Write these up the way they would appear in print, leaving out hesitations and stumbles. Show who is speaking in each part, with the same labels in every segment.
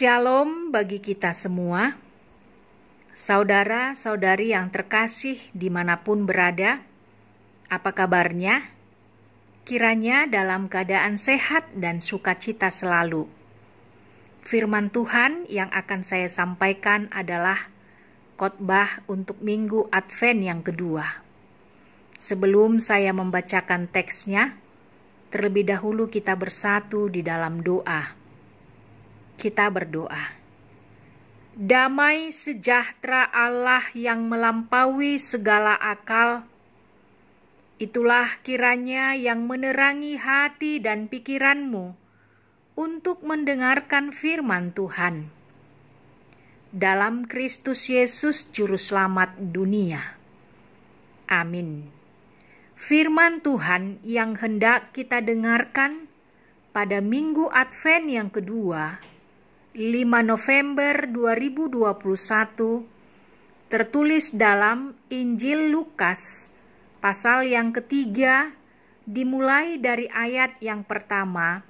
Speaker 1: Shalom bagi kita semua, saudara-saudari yang terkasih dimanapun berada, apa kabarnya? Kiranya dalam keadaan sehat dan sukacita selalu. Firman Tuhan yang akan saya sampaikan adalah khotbah untuk Minggu Advent yang kedua. Sebelum saya membacakan teksnya, terlebih dahulu kita bersatu di dalam doa. Kita berdoa. Damai sejahtera Allah yang melampaui segala akal, itulah kiranya yang menerangi hati dan pikiranmu untuk mendengarkan firman Tuhan. Dalam Kristus Yesus Juru Selamat dunia. Amin. Firman Tuhan yang hendak kita dengarkan pada Minggu Advent yang kedua, 5 November 2021, tertulis dalam Injil Lukas, pasal yang ketiga, dimulai dari ayat yang pertama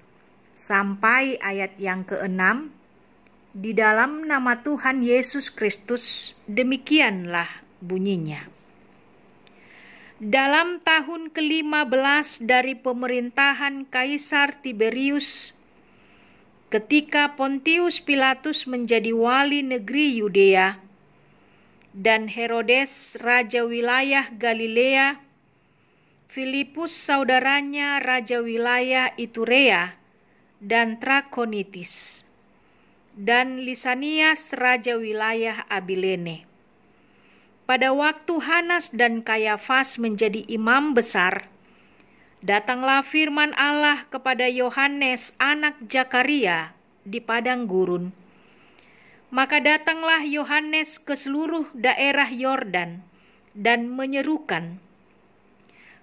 Speaker 1: sampai ayat yang ke-6, di dalam nama Tuhan Yesus Kristus, demikianlah bunyinya. Dalam tahun ke-15 dari pemerintahan Kaisar Tiberius, ketika Pontius Pilatus menjadi wali negeri Yudea, dan Herodes raja wilayah Galilea, Filipus saudaranya raja wilayah Iturea dan Trakonitis, dan Lisanias raja wilayah Abilene. Pada waktu Hanas dan Kayafas menjadi imam besar, datanglah firman Allah kepada Yohanes anak Zakaria di padang gurun. Maka datanglah Yohanes ke seluruh daerah Yordan dan menyerukan,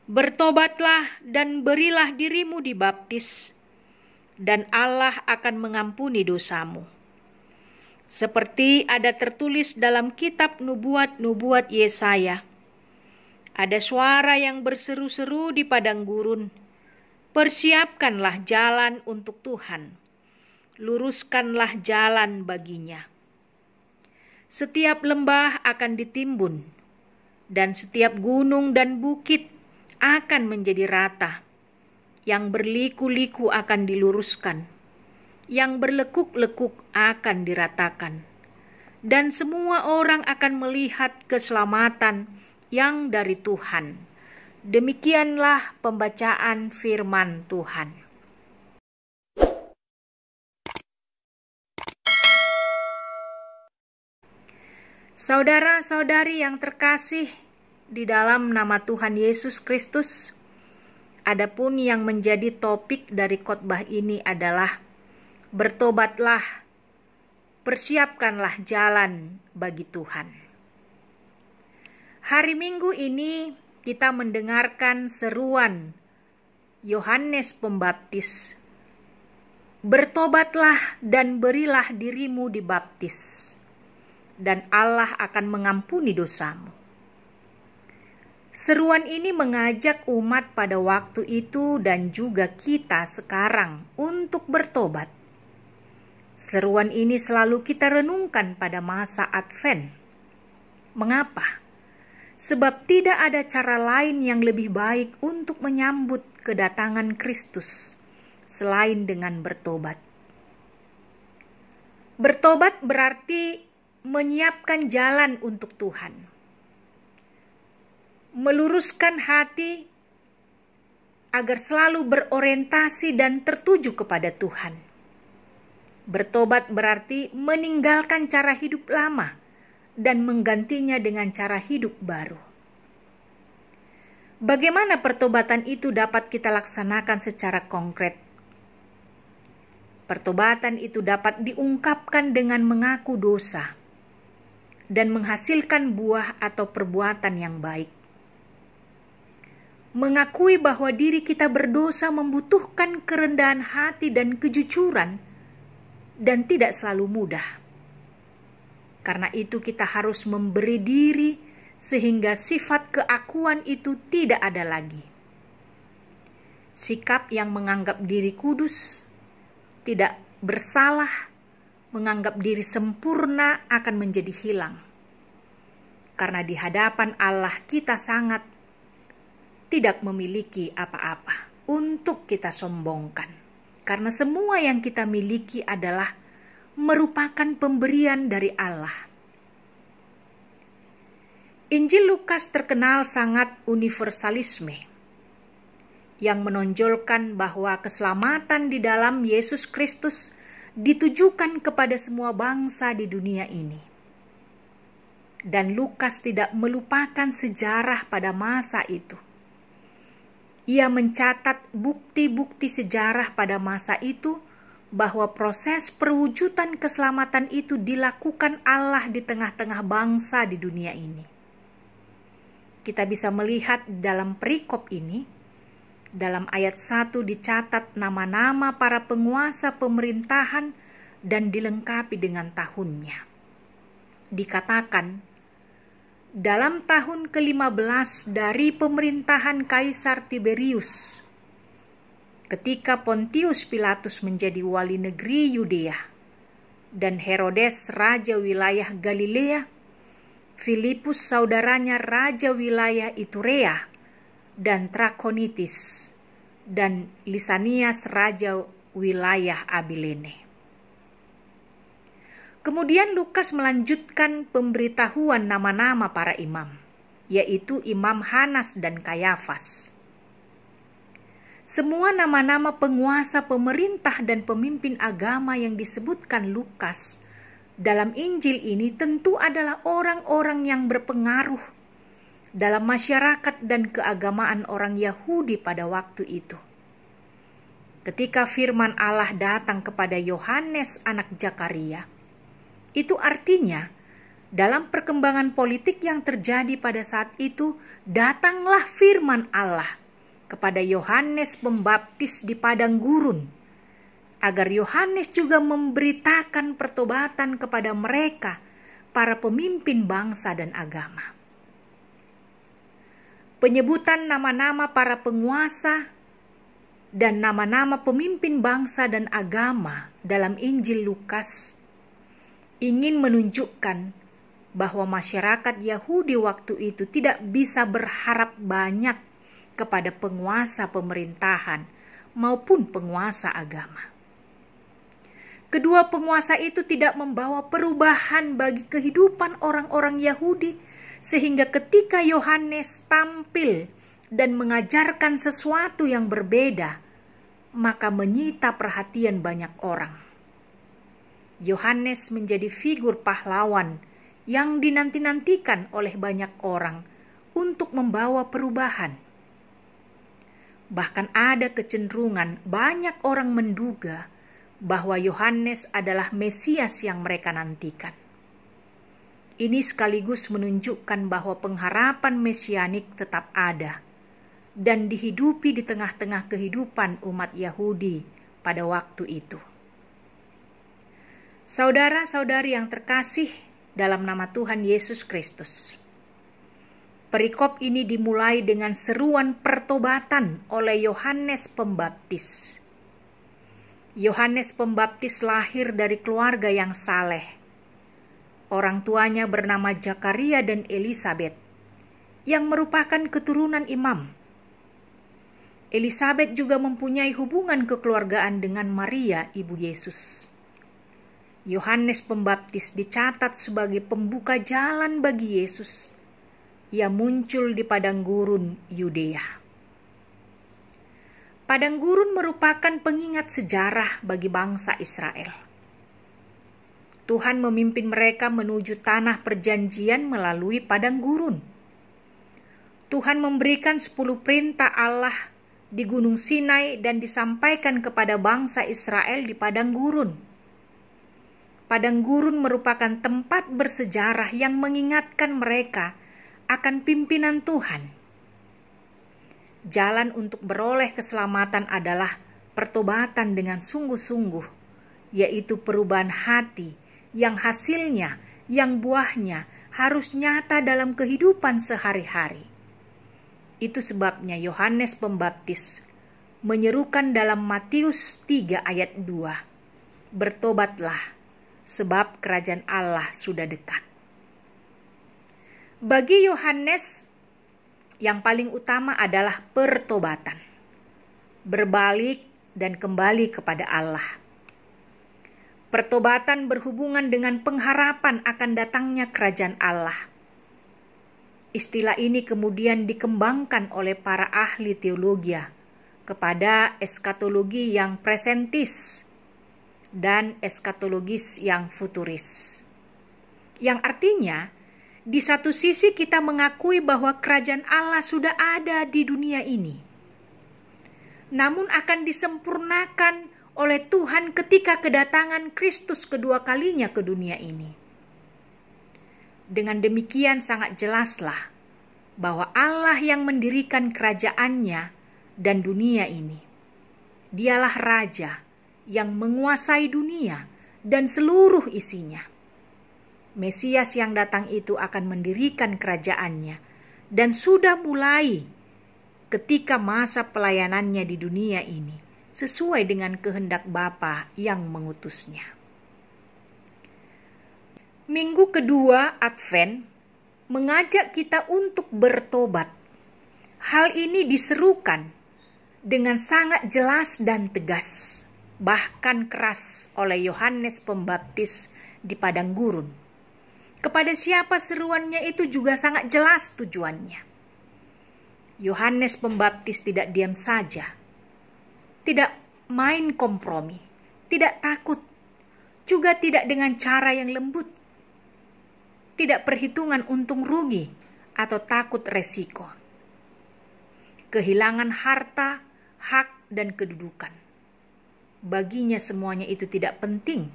Speaker 1: "Bertobatlah dan berilah dirimu dibaptis, dan Allah akan mengampuni dosamu." Seperti ada tertulis dalam kitab nubuat-nubuat Yesaya. Ada suara yang berseru-seru di padang gurun, "Persiapkanlah jalan untuk Tuhan, luruskanlah jalan baginya." Setiap lembah akan ditimbun, dan setiap gunung dan bukit akan menjadi rata. Yang berliku-liku akan diluruskan, yang berlekuk-lekuk akan diratakan, dan semua orang akan melihat keselamatan yang dari Tuhan. Demikianlah pembacaan firman Tuhan. Saudara-saudari yang terkasih di dalam nama Tuhan Yesus Kristus, adapun yang menjadi topik dari khotbah ini adalah bertobatlah, persiapkanlah jalan bagi Tuhan. Hari Minggu ini kita mendengarkan seruan Yohanes Pembaptis. Bertobatlah dan berilah dirimu dibaptis, dan Allah akan mengampuni dosamu. Seruan ini mengajak umat pada waktu itu dan juga kita sekarang untuk bertobat. Seruan ini selalu kita renungkan pada masa Advent. Mengapa? Sebab tidak ada cara lain yang lebih baik untuk menyambut kedatangan Kristus selain dengan bertobat. Bertobat berarti menyiapkan jalan untuk Tuhan, meluruskan hati agar selalu berorientasi dan tertuju kepada Tuhan. Bertobat berarti meninggalkan cara hidup lama dan menggantinya dengan cara hidup baru. Bagaimana pertobatan itu dapat kita laksanakan secara konkret? Pertobatan itu dapat diungkapkan dengan mengaku dosa dan menghasilkan buah atau perbuatan yang baik. Mengakui bahwa diri kita berdosa membutuhkan kerendahan hati dan kejujuran, dan tidak selalu mudah. Karena itu kita harus memberi diri sehingga sifat keakuan itu tidak ada lagi. Sikap yang menganggap diri kudus, tidak bersalah, menganggap diri sempurna akan menjadi hilang. Karena di hadapan Allah kita sangat tidak memiliki apa-apa untuk kita sombongkan. Karena semua yang kita miliki adalah merupakan pemberian dari Allah. Injil Lukas terkenal sangat universalisme, yang menonjolkan bahwa keselamatan di dalam Yesus Kristus ditujukan kepada semua bangsa di dunia ini. Dan Lukas tidak melupakan sejarah pada masa itu. Ia mencatat bukti-bukti sejarah pada masa itu bahwa proses perwujudan keselamatan itu dilakukan Allah di tengah-tengah bangsa di dunia ini. Kita bisa melihat dalam perikop ini, dalam ayat 1 dicatat nama-nama para penguasa pemerintahan dan dilengkapi dengan tahunnya. Dikatakan, dalam tahun ke-15 dari pemerintahan Kaisar Tiberius, ketika Pontius Pilatus menjadi wali negeri Yudea, dan Herodes raja wilayah Galilea, Filipus saudaranya raja wilayah Iturea dan Trakonitis, dan Lisanias raja wilayah Abilene. Kemudian Lukas melanjutkan pemberitahuan nama-nama para imam, yaitu Imam Hanas dan Kayafas. Semua nama-nama penguasa pemerintah dan pemimpin agama yang disebutkan Lukas dalam Injil ini tentu adalah orang-orang yang berpengaruh dalam masyarakat dan keagamaan orang Yahudi pada waktu itu. Ketika firman Allah datang kepada Yohanes anak Zakaria, itu artinya dalam perkembangan politik yang terjadi pada saat itu, datanglah firman Allah kepada Yohanes Pembaptis di padang gurun, agar Yohanes juga memberitakan pertobatan kepada mereka, para pemimpin bangsa dan agama. Penyebutan nama-nama para penguasa dan nama-nama pemimpin bangsa dan agama dalam Injil Lukas ingin menunjukkan bahwa masyarakat Yahudi waktu itu tidak bisa berharap banyak kepada penguasa pemerintahan maupun penguasa agama. Kedua penguasa itu tidak membawa perubahan bagi kehidupan orang-orang Yahudi, sehingga ketika Yohanes tampil dan mengajarkan sesuatu yang berbeda, maka menyita perhatian banyak orang. Yohanes menjadi figur pahlawan yang dinanti-nantikan oleh banyak orang untuk membawa perubahan. Bahkan ada kecenderungan banyak orang menduga bahwa Yohanes adalah Mesias yang mereka nantikan. Ini sekaligus menunjukkan bahwa pengharapan mesianik tetap ada dan dihidupi di tengah-tengah kehidupan umat Yahudi pada waktu itu. Saudara-saudari yang terkasih dalam nama Tuhan Yesus Kristus, perikop ini dimulai dengan seruan pertobatan oleh Yohanes Pembaptis. Yohanes Pembaptis lahir dari keluarga yang saleh. Orang tuanya bernama Zakaria dan Elisabet, yang merupakan keturunan imam. Elisabet juga mempunyai hubungan kekeluargaan dengan Maria, ibu Yesus. Yohanes Pembaptis dicatat sebagai pembuka jalan bagi Yesus. Ia muncul di padang gurun Yudea. Padang gurun merupakan pengingat sejarah bagi bangsa Israel. Tuhan memimpin mereka menuju tanah perjanjian melalui padang gurun. Tuhan memberikan 10 perintah Allah di Gunung Sinai dan disampaikan kepada bangsa Israel di padang gurun. Padang gurun merupakan tempat bersejarah yang mengingatkan mereka akan pimpinan Tuhan. Jalan untuk beroleh keselamatan adalah pertobatan dengan sungguh-sungguh, yaitu perubahan hati yang hasilnya, yang buahnya harus nyata dalam kehidupan sehari-hari. Itu sebabnya Yohanes Pembaptis menyerukan dalam Matius 3 ayat 2, "Bertobatlah, sebab kerajaan Allah sudah dekat. Bagi Yohanes, yang paling utama adalah pertobatan, berbalik dan kembali kepada Allah. Pertobatan berhubungan dengan pengharapan akan datangnya kerajaan Allah. Istilah ini kemudian dikembangkan oleh para ahli teologi kepada eskatologi yang presentis dan eskatologis yang futuris. Yang artinya, di satu sisi kita mengakui bahwa kerajaan Allah sudah ada di dunia ini, namun akan disempurnakan oleh Tuhan ketika kedatangan Kristus kedua kalinya ke dunia ini. Dengan demikian sangat jelaslah bahwa Allah yang mendirikan kerajaannya dan dunia ini. Dialah Raja yang menguasai dunia dan seluruh isinya. Mesias yang datang itu akan mendirikan kerajaannya dan sudah mulai ketika masa pelayanannya di dunia ini sesuai dengan kehendak Bapa yang mengutusnya. Minggu kedua Advent mengajak kita untuk bertobat. Hal ini diserukan dengan sangat jelas dan tegas, bahkan keras oleh Yohanes Pembaptis di padang gurun. Kepada siapa seruannya itu juga sangat jelas tujuannya. Yohanes Pembaptis tidak diam saja, tidak main kompromi, tidak takut, juga tidak dengan cara yang lembut, tidak perhitungan untung rugi atau takut resiko, kehilangan harta, hak, dan kedudukan. Baginya semuanya itu tidak penting.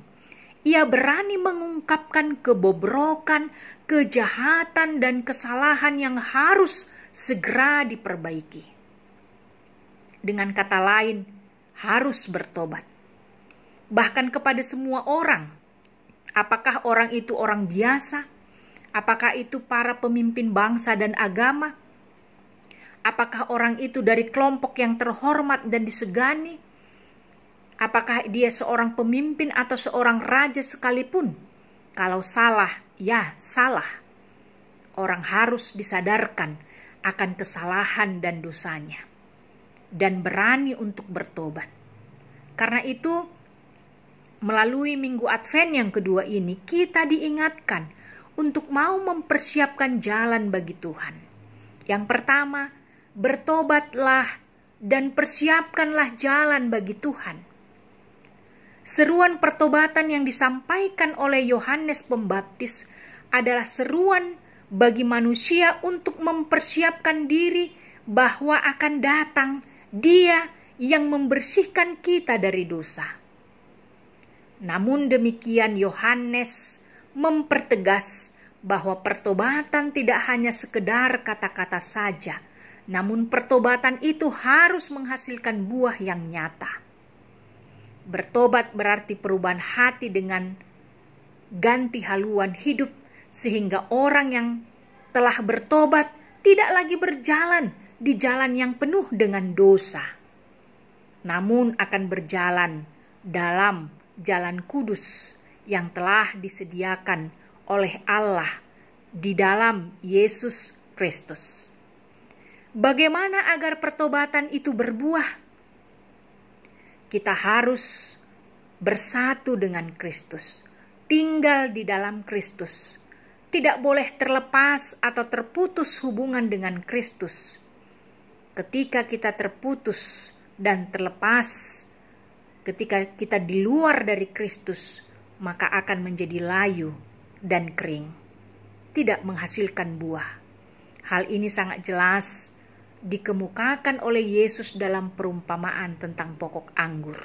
Speaker 1: Ia berani mengungkapkan kebobrokan, kejahatan, dan kesalahan yang harus segera diperbaiki. Dengan kata lain, harus bertobat. Bahkan kepada semua orang, apakah orang itu orang biasa, apakah itu para pemimpin bangsa dan agama, apakah orang itu dari kelompok yang terhormat dan disegani, apakah dia seorang pemimpin atau seorang raja sekalipun, kalau salah, ya salah. Orang harus disadarkan akan kesalahan dan dosanya, dan berani untuk bertobat. Karena itu, melalui Minggu Advent yang kedua ini, kita diingatkan untuk mau mempersiapkan jalan bagi Tuhan. Yang pertama, bertobatlah dan persiapkanlah jalan bagi Tuhan. Seruan pertobatan yang disampaikan oleh Yohanes Pembaptis adalah seruan bagi manusia untuk mempersiapkan diri bahwa akan datang Dia yang membersihkan kita dari dosa. Namun demikian Yohanes mempertegas bahwa pertobatan tidak hanya sekedar kata-kata saja, namun pertobatan itu harus menghasilkan buah yang nyata. Bertobat berarti perubahan hati dengan ganti haluan hidup, sehingga orang yang telah bertobat tidak lagi berjalan di jalan yang penuh dengan dosa, namun akan berjalan dalam jalan kudus yang telah disediakan oleh Allah di dalam Yesus Kristus. Bagaimana agar pertobatan itu berbuah? Kita harus bersatu dengan Kristus, tinggal di dalam Kristus. Tidak boleh terlepas atau terputus hubungan dengan Kristus. Ketika kita terputus dan terlepas, ketika kita di luar dari Kristus, maka akan menjadi layu dan kering, tidak menghasilkan buah. Hal ini sangat jelas dikemukakan oleh Yesus dalam perumpamaan tentang pokok anggur.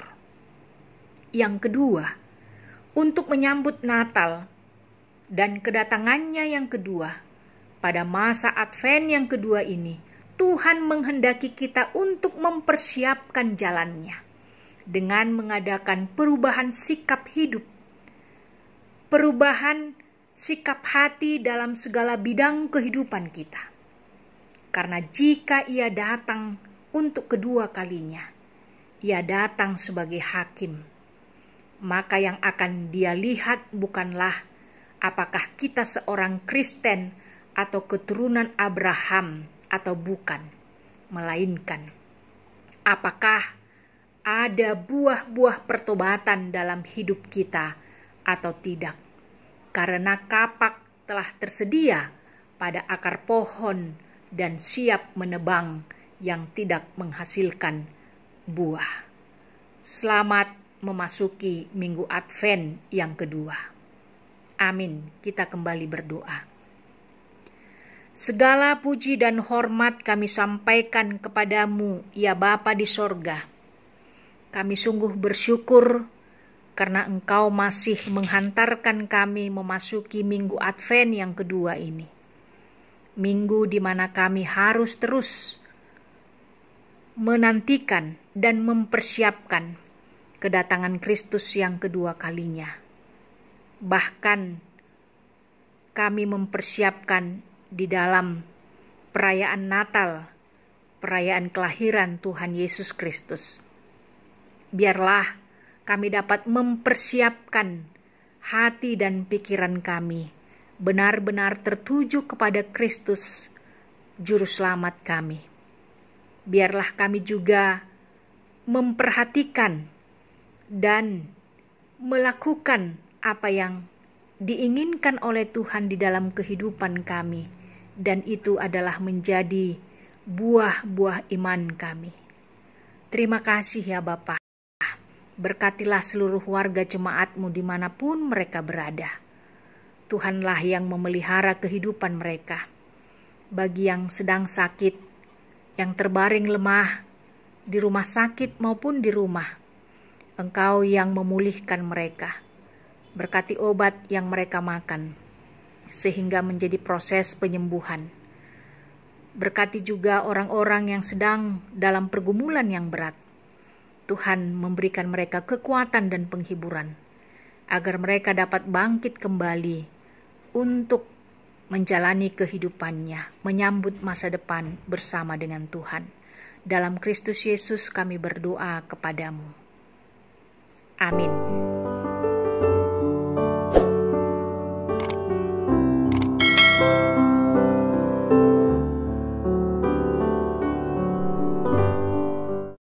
Speaker 1: Yang kedua, untuk menyambut Natal dan kedatangannya yang kedua, pada masa Advent yang kedua ini, Tuhan menghendaki kita untuk mempersiapkan jalannya dengan mengadakan perubahan sikap hidup, perubahan sikap hati dalam segala bidang kehidupan kita. Karena jika Ia datang untuk kedua kalinya, Ia datang sebagai hakim. maka yang akan dia lihat bukanlah apakah kita seorang Kristen atau keturunan Abraham atau bukan, melainkan apakah ada buah-buah pertobatan dalam hidup kita atau tidak. Karena kapak telah tersedia pada akar pohon dan siap menebang yang tidak menghasilkan buah. Selamat memasuki Minggu Advent yang kedua. Amin. Kita kembali berdoa. Segala puji dan hormat kami sampaikan kepadamu, ya Bapa di sorga. Kami sungguh bersyukur karena Engkau masih menghantarkan kami memasuki Minggu Advent yang kedua ini. Minggu di mana kami harus terus menantikan dan mempersiapkan kedatangan Kristus yang kedua kalinya. Bahkan kami mempersiapkan di dalam perayaan Natal, perayaan kelahiran Tuhan Yesus Kristus. Biarlah kami dapat mempersiapkan hati dan pikiran kami benar-benar tertuju kepada Kristus, Juru Selamat kami. Biarlah kami juga memperhatikan dan melakukan apa yang diinginkan oleh Tuhan di dalam kehidupan kami, dan itu adalah menjadi buah-buah iman kami. Terima kasih ya Bapa. Berkatilah seluruh warga jemaat-Mu dimanapun mereka berada. Tuhanlah yang memelihara kehidupan mereka. Bagi yang sedang sakit, yang terbaring lemah di rumah sakit maupun di rumah, Engkau yang memulihkan mereka. Berkati obat yang mereka makan, sehingga menjadi proses penyembuhan. Berkati juga orang-orang yang sedang dalam pergumulan yang berat. Tuhan memberikan mereka kekuatan dan penghiburan, agar mereka dapat bangkit kembali untuk menjalani kehidupannya, menyambut masa depan bersama dengan Tuhan. Dalam Kristus Yesus kami berdoa kepadamu. Amin.